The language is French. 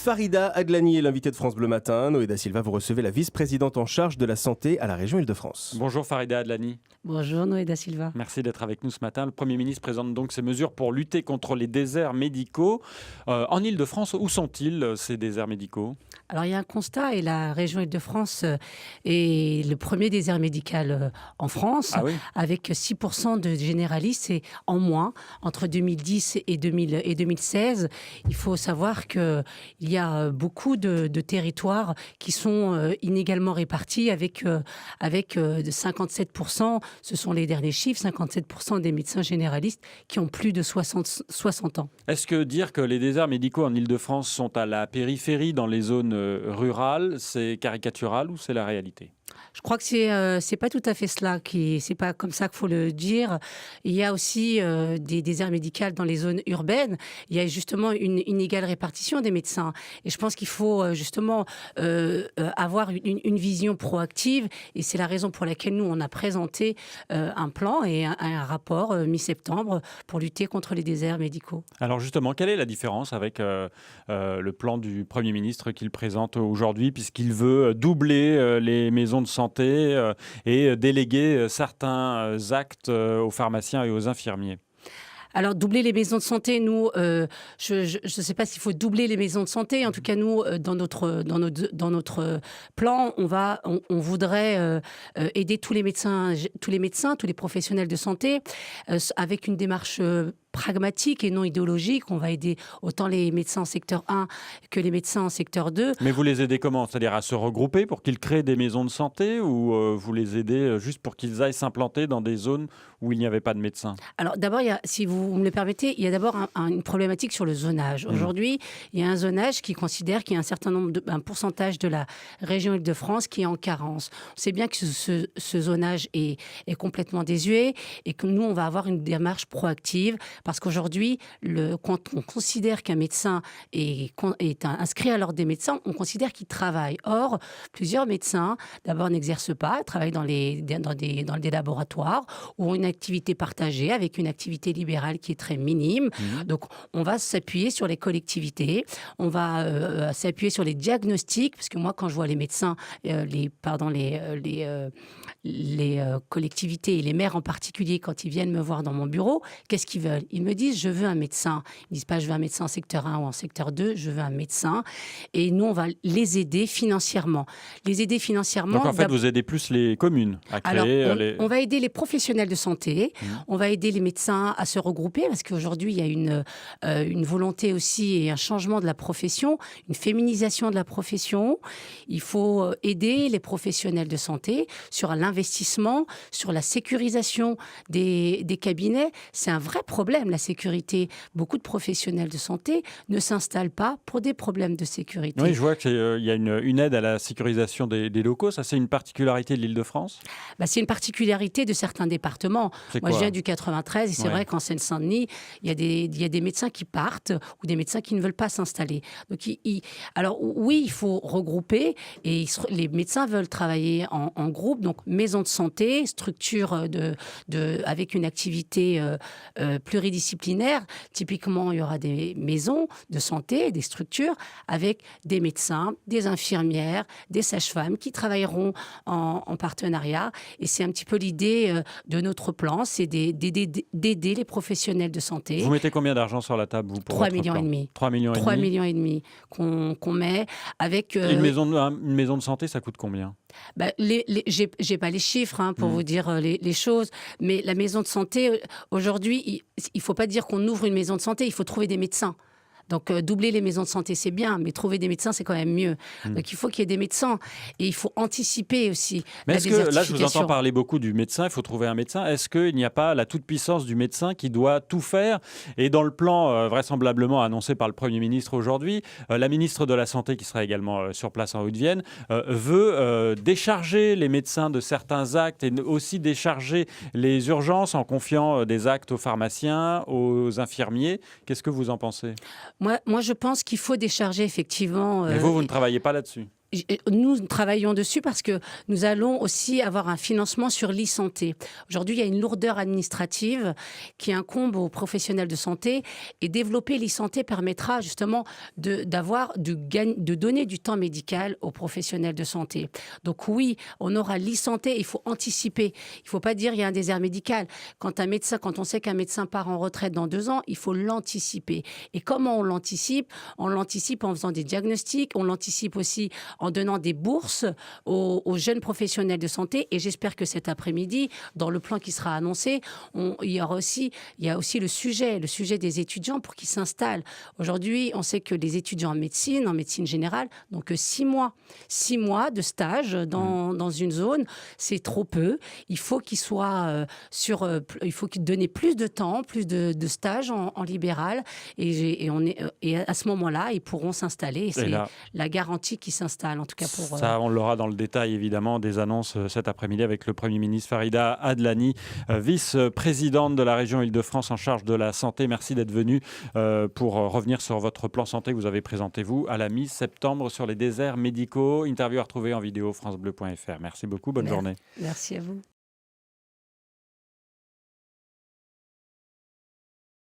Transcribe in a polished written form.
Farida Adlani est l'invitée de France Bleu Matin. Noé da Silva, vous recevez la vice-présidente en charge de la santé à la région Île-de-France. Bonjour Farida Adlani. Bonjour Noé da Silva. Merci d'être avec nous ce matin. Le Premier ministre présente donc ces mesures pour lutter contre les déserts médicaux. En Île-de-France, où sont-ils ces déserts médicaux ? Alors il y a un constat et la région Île-de-France est le premier désert médical en France, avec 6% de généralistes et en moins entre 2010 et 2016. Il faut savoir qu'il y a beaucoup de territoires qui sont inégalement répartis avec 57%, ce sont les derniers chiffres, 57% des médecins généralistes qui ont plus de 60 ans. Est-ce que dire que les déserts médicaux en Île-de-France sont à la périphérie, dans les zones rurales, c'est caricatural ou c'est la réalité ? Je crois que c'est pas tout à fait cela, c'est pas comme ça qu'il faut le dire. Il y a aussi des déserts médicaux dans les zones urbaines. Il y a justement une inégale répartition des médecins. Et je pense qu'il faut justement avoir une vision proactive. Et c'est la raison pour laquelle nous, on a présenté un plan et un rapport mi-septembre pour lutter contre les déserts médicaux. Alors justement, quelle est la différence avec le plan du Premier ministre qu'il présente aujourd'hui, puisqu'il veut doubler les maisons de santé et déléguer certains actes aux pharmaciens et aux infirmiers? Alors, doubler les maisons de santé, nous, je ne sais pas s'il faut doubler les maisons de santé. En tout cas, nous, dans notre plan, on voudrait aider tous les médecins, tous les professionnels de santé avec une démarche pragmatique et non idéologique. On va aider autant les médecins en secteur 1 que les médecins en secteur 2. Mais vous les aidez comment ? C'est-à-dire à se regrouper pour qu'ils créent des maisons de santé ou vous les aidez juste pour qu'ils aillent s'implanter dans des zones où il n'y avait pas de médecins ? Alors d'abord, si vous me le permettez, il y a d'abord une problématique sur le zonage. Aujourd'hui, il y a un zonage qui considère qu'il y a un pourcentage de la région Île-de-France qui est en carence. On sait bien que ce zonage est complètement désuet et que nous, on va avoir une démarche proactive. Parce qu'aujourd'hui, quand on considère qu'un médecin est inscrit à l'ordre des médecins, on considère qu'il travaille. Or, plusieurs médecins, d'abord, n'exercent pas, travaillent dans des laboratoires ou ont une activité partagée avec une activité libérale qui est très minime. Donc, on va s'appuyer sur les collectivités, on va s'appuyer sur les diagnostics, parce que moi, quand je vois les médecins, les collectivités et les maires en particulier, quand ils viennent me voir dans mon bureau, qu'est-ce qu'ils veulent ? Ils me disent, je veux un médecin. Ils ne disent pas, je veux un médecin en secteur 1 ou en secteur 2, je veux un médecin. Et nous, on va les aider financièrement. Donc, en fait, vous aidez plus les communes à créer... Alors, on va aider les professionnels de santé, on va aider les médecins à se regrouper, parce qu'aujourd'hui, il y a une volonté aussi et un changement de la profession, une féminisation de la profession. Il faut aider les professionnels de santé sur l'investissement, sur la sécurisation des cabinets. C'est un vrai problème, la sécurité. Beaucoup de professionnels de santé ne s'installent pas pour des problèmes de sécurité. Oui, je vois qu'il y a une aide à la sécurisation des locaux. Ça, c'est une particularité de l'Île-de-France ? C'est une particularité de certains départements. Moi, je viens du 93 et c'est vrai qu'en Seine-Saint-Denis, il y a des médecins qui partent ou des médecins qui ne veulent pas s'installer. Donc, alors oui, il faut regrouper et les médecins veulent travailler en groupe. Donc, maison de santé, structure avec une activité pluridisciplinaire. Typiquement, il y aura des maisons de santé, des structures avec des médecins, des infirmières, des sages-femmes qui travailleront en partenariat. Et c'est un petit peu l'idée de notre plan, c'est d'aider les professionnels de santé. Vous mettez combien d'argent sur la table, vous, pour 3,5 millions. 3,5 millions. 3,5 millions qu'on met avec... Une maison de santé, ça coûte combien ? J'ai pas les chiffres pour vous dire les choses, mais la maison de santé, aujourd'hui, il faut pas dire qu'on ouvre une maison de santé, il faut trouver des médecins. Donc, doubler les maisons de santé, c'est bien, mais trouver des médecins, c'est quand même mieux. Donc, il faut qu'il y ait des médecins et il faut anticiper aussi mais la désertification. Là, je vous entends parler beaucoup du médecin, il faut trouver un médecin. Est-ce qu'il n'y a pas la toute-puissance du médecin qui doit tout faire ? Et dans le plan vraisemblablement annoncé par le Premier ministre aujourd'hui, la ministre de la Santé, qui sera également sur place en Haute-Vienne, veut décharger les médecins de certains actes et aussi décharger les urgences en confiant des actes aux pharmaciens, aux infirmiers. Qu'est-ce que vous en pensez ? Moi, je pense qu'il faut décharger effectivement... Mais vous ne travaillez pas là-dessus ? nous travaillons dessus parce que nous allons aussi avoir un financement sur l'e-santé. Aujourd'hui, il y a une lourdeur administrative qui incombe aux professionnels de santé et développer l'e-santé permettra justement de donner du temps médical aux professionnels de santé. Donc oui, on aura l'e-santé, il faut anticiper. Il ne faut pas dire il y a un désert médical. Quand on sait qu'un médecin part en retraite dans 2 ans, il faut l'anticiper. Et comment on l'anticipe ? On l'anticipe en faisant des diagnostics, on l'anticipe aussi en donnant des bourses aux jeunes professionnels de santé. Et j'espère que cet après-midi, dans le plan qui sera annoncé, il y a aussi le sujet des étudiants pour qu'ils s'installent. Aujourd'hui, on sait que les étudiants en médecine générale, donc 6 mois. 6 mois de stage dans une zone, c'est trop peu. Il faut qu'ils soient il faut qu'ils donnent plus de temps, plus de stages en libéral. Et à ce moment-là, ils pourront s'installer. Et c'est la garantie qui s'installe, en tout cas pour... Ça, on l'aura dans le détail, évidemment, des annonces cet après-midi avec le Premier ministre Farida Adlani, vice-présidente de la région Île-de-France en charge de la santé. Merci d'être venue pour revenir sur votre plan santé que vous avez présenté, vous, à la mi-septembre sur les déserts médicaux. Interview à retrouver en vidéo francebleu.fr. Merci beaucoup, bonne journée. Merci à vous.